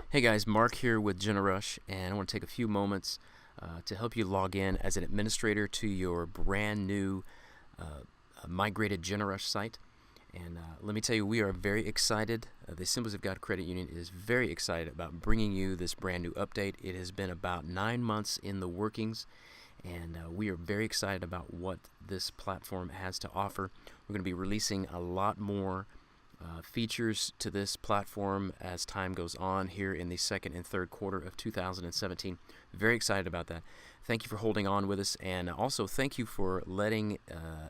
Hey guys, Mark here with Generush, and I want to take a few moments to help you log in as an administrator to your brand new migrated Generush site. And let me tell you, we are very excited. The Assemblies of God Credit Union is very excited about bringing you this brand new update. It has been about 9 months in the workings, and we are very excited about what this platform has to offer. We're going to be releasing a lot more features to this platform as time goes on here in the second and third quarter of 2017. Very excited about that. Thank you for holding on with us, and also thank you for letting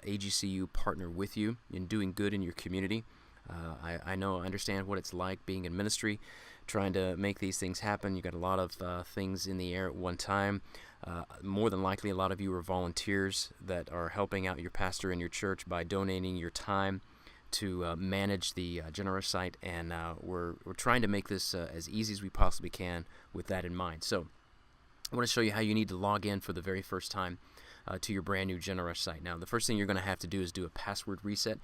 AGCU partner with you in doing good in your community. I understand what it's like being in ministry, trying to make these things happen. You got a lot of things in the air at one time. More than likely, a lot of you are volunteers that are helping out your pastor and your church by donating your time to manage the Generush site, and we're trying to make this as easy as we possibly can with that in mind. So I want to show you how you need to log in for the very first time to your brand new Generush site. Now, the first thing you're going to have to do is do a password reset.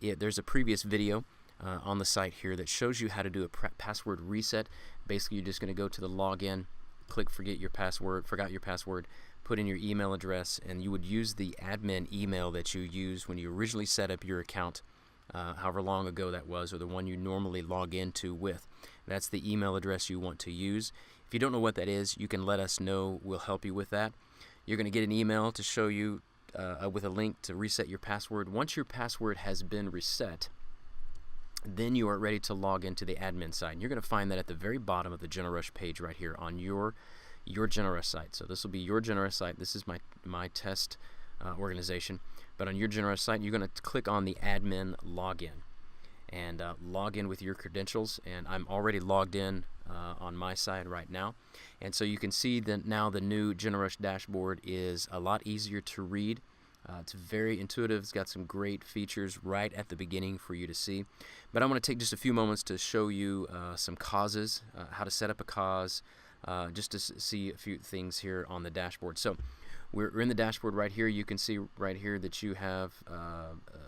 There's a previous video on the site here that shows you how to do a password reset. Basically, you're just going to go to the login, click forgot your password, put in your email address, and you would use the admin email that you used when you originally set up your account, however long ago that was, or the one you normally log into with. That's the email address you want to use. If you don't know what that is, you can let us know. We'll help you with that. You're going to get an email to show you with a link to reset your password. Once your password has been reset, then you are ready to log into the admin site. And you're going to find that at the very bottom of the Generush page right here on your Generush site. So this will be your Generush site. This is my test organization. But on your Generush site, you're going to click on the admin login and log in with your credentials. And I'm already logged in on my side right now. And so you can see that now the new Generush Dashboard is a lot easier to read. It's very intuitive. It's got some great features right at the beginning for you to see. But I want to take just a few moments to show you some causes, how to set up a cause, just to see a few things here on the dashboard. So we're in the dashboard right here. You can see right here that you have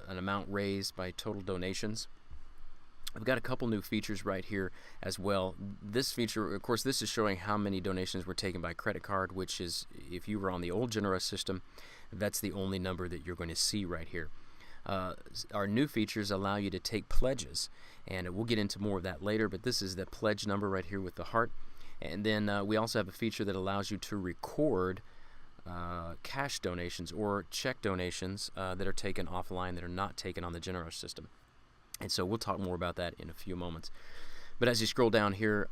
an amount raised by total donations. I've got a couple new features right here as well. This feature, of course, this is showing how many donations were taken by credit card, which is, if you were on the old Generush system, that's the only number that you're going to see right here. Our new features allow you to take pledges, and we'll get into more of that later, but this is the pledge number right here with the heart. And then we also have a feature that allows you to record cash donations or check donations that are taken offline, that are not taken on the Generush system. And so we'll talk more about that in a few moments. But as you scroll down here,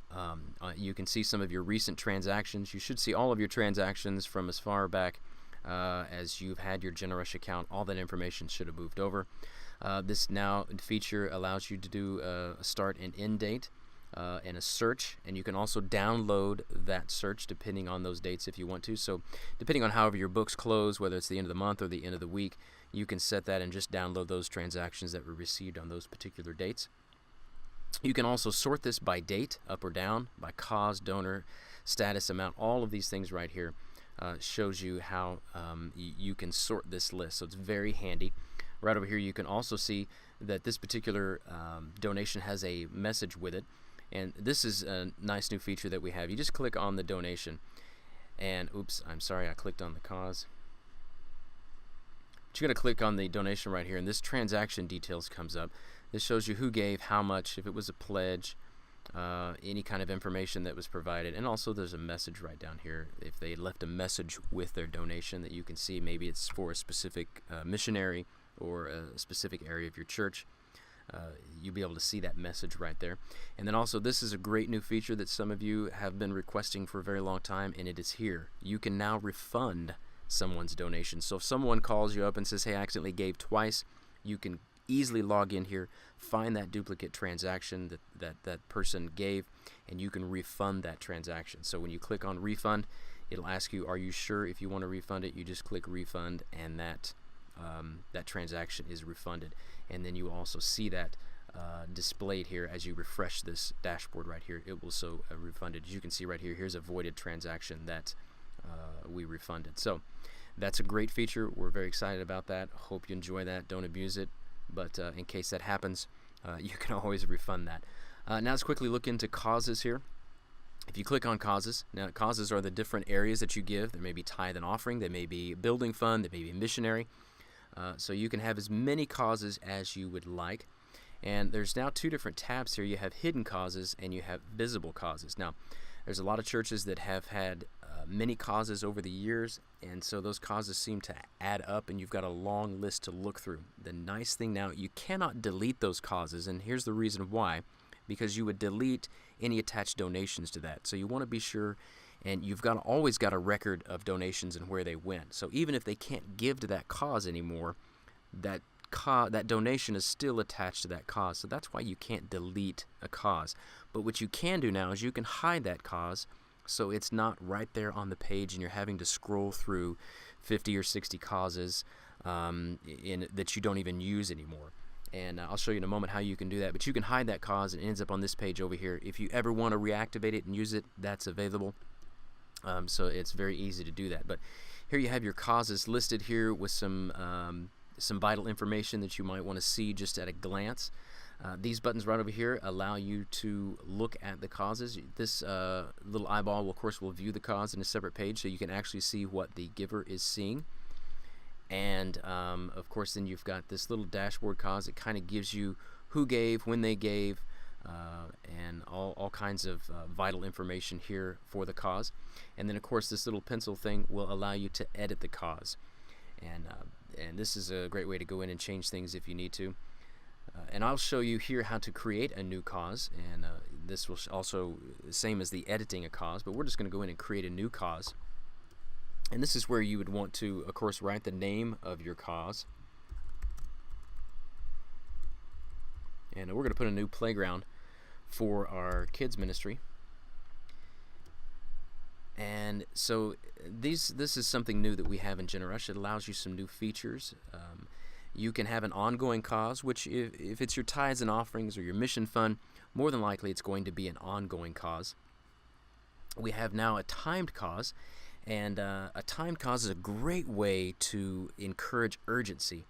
you can see some of your recent transactions. You should see all of your transactions from as far back as you've had your Generush account. All that information should have moved over. This now feature allows you to do a start and end date and a search, and you can also download that search depending on those dates if you want to. So depending on however your books close, whether it's the end of the month or the end of the week, you can set that and just download those transactions that were received on those particular dates. You can also sort this by date, up or down, by cause, donor, status, amount. All of these things right here shows you how you can sort this list. So it's very handy. Right over here you can also see that this particular donation has a message with it. And this is a nice new feature that we have. You just click on the donation, and oops, I'm sorry, I clicked on the cause. But you're going to click on the donation right here, and this transaction details comes up. This shows you who gave, how much, if it was a pledge, any kind of information that was provided, and also there's a message right down here. If they left a message with their donation that you can see, maybe it's for a specific missionary or a specific area of your church. You'll be able to see that message right there. And then also, this is a great new feature that some of you have been requesting for a very long time, and it is here. You can now refund someone's donation. So if someone calls you up and says, hey, I accidentally gave twice, you can easily log in here, find that duplicate transaction that person gave, and you can refund that transaction. So when you click on refund, it'll ask you, are you sure if you want to refund it? You just click refund, and that transaction is refunded. And then you will also see that displayed here as you refresh this dashboard right here. It will show refunded. As you can see right here, here's a voided transaction that we refunded. So that's a great feature. We're very excited about that. Hope you enjoy that. Don't abuse it, but in case that happens, you can always refund that. Now let's quickly look into causes here. If you click on causes, now causes are the different areas that you give. There may be tithe and offering, there may be building fund, there may be missionary. So you can have as many causes as you would like. And there's now two different tabs here. You have hidden causes and you have visible causes. Now, there's a lot of churches that have had many causes over the years, and so those causes seem to add up, and you've got a long list to look through. The nice thing now, you cannot delete those causes, and here's the reason why. Because you would delete any attached donations to that. So you want to be sure, and you've always got a record of donations and where they went. So even if they can't give to that cause anymore, that donation is still attached to that cause. So that's why you can't delete a cause. But what you can do now is you can hide that cause so it's not right there on the page and you're having to scroll through 50 or 60 causes that you don't even use anymore. And I'll show you in a moment how you can do that. But you can hide that cause and it ends up on this page over here. If you ever want to reactivate it and use it, that's available. So it's very easy to do that. But here you have your causes listed here with some vital information that you might want to see just at a glance. These buttons right over here allow you to look at the causes. This little eyeball, of course, will view the cause in a separate page so you can actually see what the giver is seeing. And of course, then you've got this little dashboard cause. It kind of gives you who gave, when they gave, and all kinds of vital information here for the cause. And then, of course, this little pencil thing will allow you to edit the cause. And this is a great way to go in and change things if you need to. And I'll show you here how to create a new cause. And this will also, same as the editing a cause, but we're just going to go in and create a new cause. And this is where you would want to, of course, write the name of your cause. And we're going to put a new playground for our kids ministry. And so this is something new that we have in Generush. It allows you some new features. You can have an ongoing cause, which if it's your tithes and offerings or your mission fund, more than likely it's going to be an ongoing cause. We have now a timed cause. And a timed cause is a great way to encourage urgency.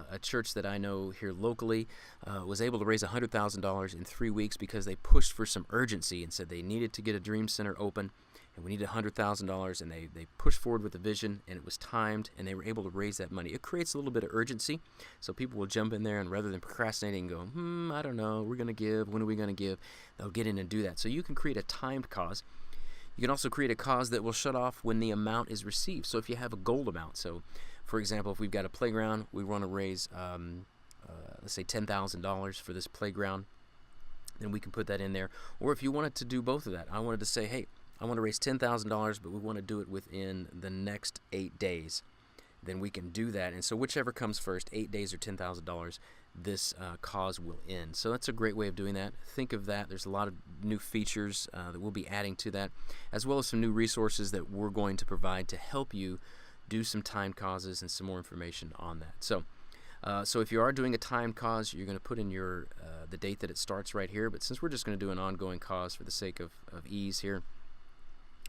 A church that I know here locally was able to raise $100,000 in 3 weeks because they pushed for some urgency and said they needed to get a dream center open, and we needed $100,000, and they pushed forward with the vision, and it was timed, and they were able to raise that money. It creates a little bit of urgency, so people will jump in there, and rather than procrastinating and go, I don't know, we're going to give, when are we going to give, they'll get in and do that. So you can create a timed cause. You can also create a cause that will shut off when the amount is received. So if you have a goal amount, so for example, if we've got a playground, we want to raise, let's say $10,000 for this playground, then we can put that in there. Or if you wanted to do both of that, I wanted to say, hey, I want to raise $10,000, but we want to do it within the next 8 days, then we can do that. And so whichever comes first, 8 days or $10,000, this cause will end. So that's a great way of doing that. Think of that. There's a lot of new features that we'll be adding to that, as well as some new resources that we're going to provide to help you do some timed causes and some more information on that. So if you are doing a timed cause, you're going to put in your the date that it starts right here. But since we're just going to do an ongoing cause for the sake of ease here,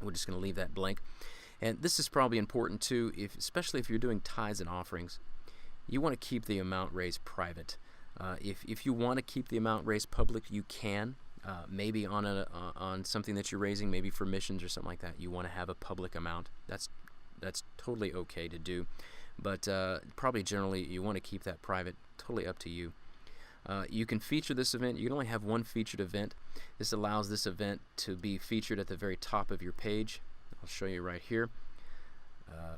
we're just going to leave that blank. And this is probably important too, especially if you're doing tithes and offerings. You want to keep the amount raised private. If you want to keep the amount raised public, you can. Maybe on something that you're raising, maybe for missions or something like that, you want to have a public amount. That's totally okay to do. But probably generally you want to keep that private. Totally up to you. You can feature this event. You can only have one featured event. This allows this event to be featured at the very top of your page. I'll show you right here.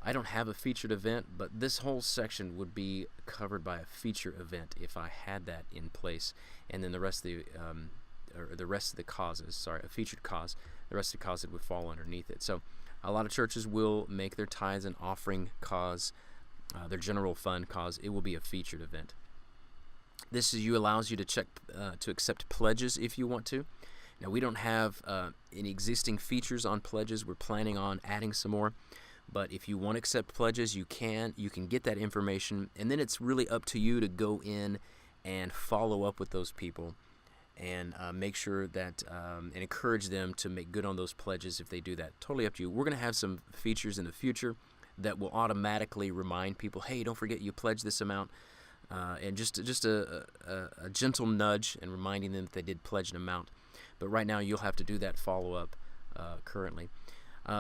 I don't have a featured event, but this whole section would be covered by a feature event if I had that in place, and then the rest of the causes, a featured cause, the rest of the causes would fall underneath it. So a lot of churches will make their tithes and offering cause, their general fund cause, it will be a featured event. This allows you to check to accept pledges if you want to. Now we don't have any existing features on pledges. We're planning on adding some more. But if you want to accept pledges, you can get that information, and then it's really up to you to go in and follow up with those people and make sure that and encourage them to make good on those pledges if they do that. Totally up to you. We're going to have some features in the future that will automatically remind people, hey, don't forget you pledged this amount, and just a gentle nudge and reminding them that they did pledge an amount. But right now you'll have to do that follow-up currently.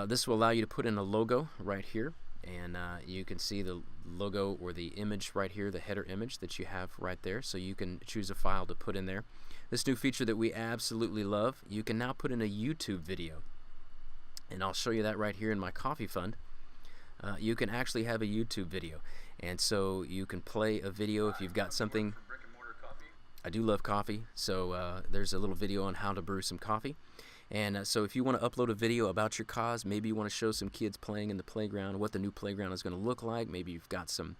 This will allow you to put in a logo right here, and you can see the logo or the image right here, the header image that you have right there, so you can choose a file to put in there. This new feature that we absolutely love, you can now put in a YouTube video, and I'll show you that right here in my coffee fund. You can actually have a YouTube video, and so you can play a video if you've got something. I do love coffee, so there's a little video on how to brew some coffee. And so if you want to upload a video about your cause, maybe you want to show some kids playing in the playground, what the new playground is going to look like, maybe you've got some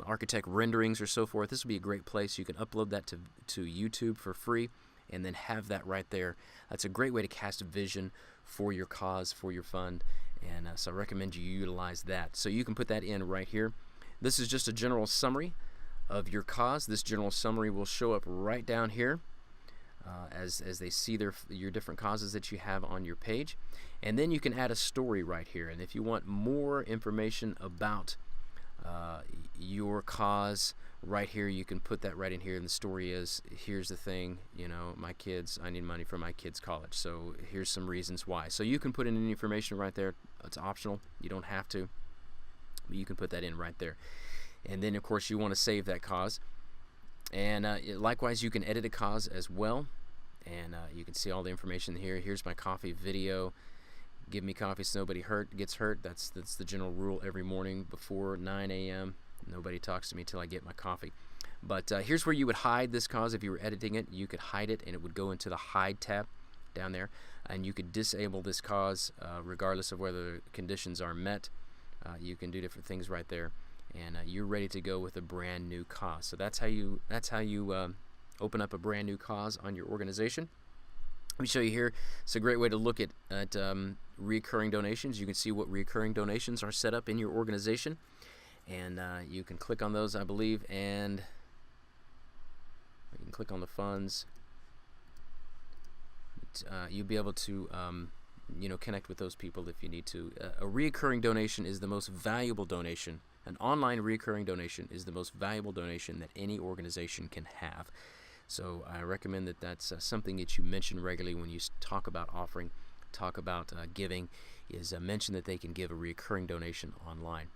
architect renderings or so forth, this would be a great place. You can upload that to YouTube for free and then have that right there. That's a great way to cast a vision for your cause, for your fund, and so I recommend you utilize that. So you can put that in right here. This is just a general summary of your cause. This general summary will show up right down here as they see your different causes that you have on your page. And then you can add a story right here. And if you want more information about your cause right here, you can put that right in here. And the story is, here's the thing, you know, I need money for my kids' college, so here's some reasons why. So you can put in any information right there. It's optional, you don't have to, but you can put that in right there. And then of course you want to save that cause, and likewise you can edit a cause as well, and you can see all the information here. Here's my coffee video. Give me coffee so nobody gets hurt. That's the general rule every morning before 9 a.m. Nobody talks to me till I get my coffee. But here's where you would hide this cause. If you were editing it, you could hide it, and it would go into the Hide tab down there. And you could disable this cause regardless of whether conditions are met. You can do different things right there, and you're ready to go with a brand new cause. So that's how you open up a brand new cause on your organization. Let me show you here. It's a great way to look at recurring donations. You can see what recurring donations are set up in your organization, and you can click on those, I believe, and you can click on the funds. You'll be able to connect with those people if you need to. A recurring donation is the most valuable donation. An online recurring donation is the most valuable donation that any organization can have. So I recommend that that's something that you mention regularly when you talk about offering, talk about giving, is mention that they can give a recurring donation online.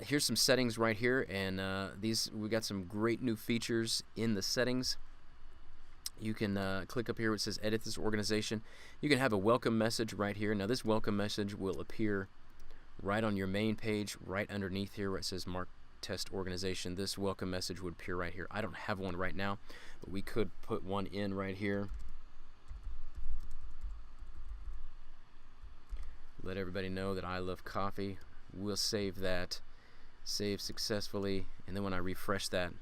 Here's some settings right here, and we got some great new features in the settings. You can click up here where it says edit this organization. You can have a welcome message right here. Now this welcome message will appear right on your main page, right underneath here where it says Mark Test Organization. This welcome message would appear right here. I don't have one right now, but we could put one in right here. Let everybody know that I love coffee. We'll save that. Save successfully, and then when I refresh that,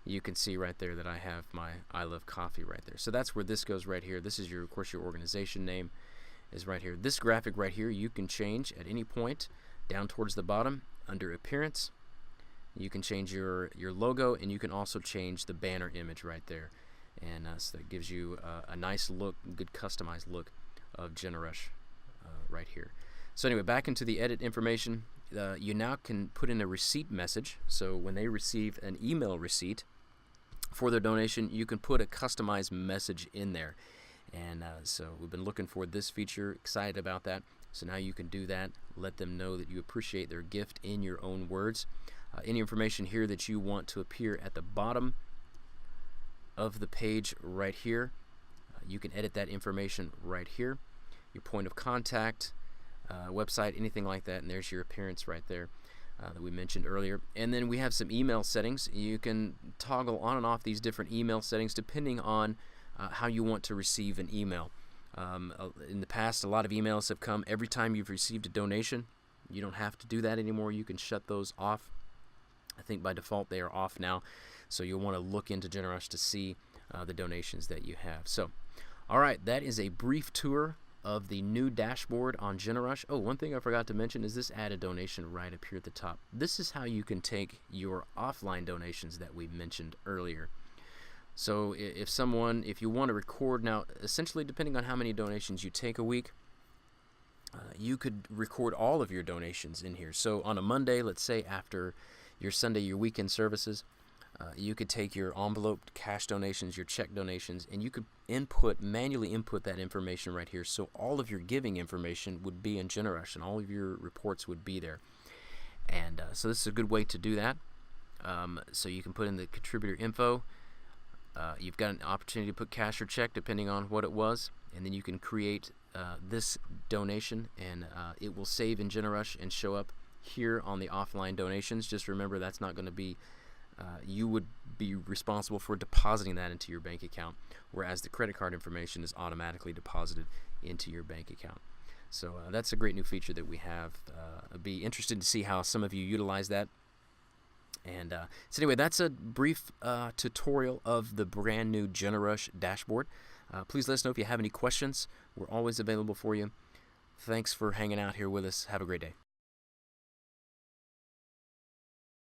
you can see right there that I have my I love coffee right there. So that's where this goes right here. This is of course your organization name is right here. This graphic right here you can change at any point down towards the bottom under appearance. You can change your logo, and you can also change the banner image right there, and so that gives you a nice look, good customized look of Generush right here. So anyway, back into the edit information. You now can put in a receipt message, so when they receive an email receipt for their donation, you can put a customized message in there. And so we've been looking for this feature, excited about that. So now you can do that, let them know that you appreciate their gift in your own words. Any information here that you want to appear at the bottom of the page right here, you can edit that information right here. Your point of contact, website, anything like that, and there's your appearance right there that we mentioned earlier. And then we have some email settings. You can toggle on and off these different email settings depending on how you want to receive an email. In the past, a lot of emails have come every time you've received a donation. You don't have to do that anymore. You can shut those off. I think by default they are off now, so you'll want to look into Generush to see the donations that you have. So, all right, that is a brief tour of the new dashboard on Generush. Oh, one thing I forgot to mention is this add a donation right up here at the top. This is how you can take your offline donations that we mentioned earlier. So if you want to record, now essentially depending on how many donations you take a week, you could record all of your donations in here. So on a Monday, let's say after your Sunday, your weekend services, You could take your envelope cash donations, your check donations, and you could manually input that information right here. So all of your giving information would be in Generush, and all of your reports would be there. And so this is a good way to do that. So you can put in the contributor info. You've got an opportunity to put cash or check depending on what it was, and then you can create this donation, and it will save in Generush and show up here on the offline donations. Just remember, that's not going to be you would be responsible for depositing that into your bank account, whereas the credit card information is automatically deposited into your bank account. So that's a great new feature that we have. I'd be interested to see how some of you utilize that. And so anyway, that's a brief tutorial of the brand new Generush Dashboard. Please let us know if you have any questions. We're always available for you. Thanks for hanging out here with us. Have a great day.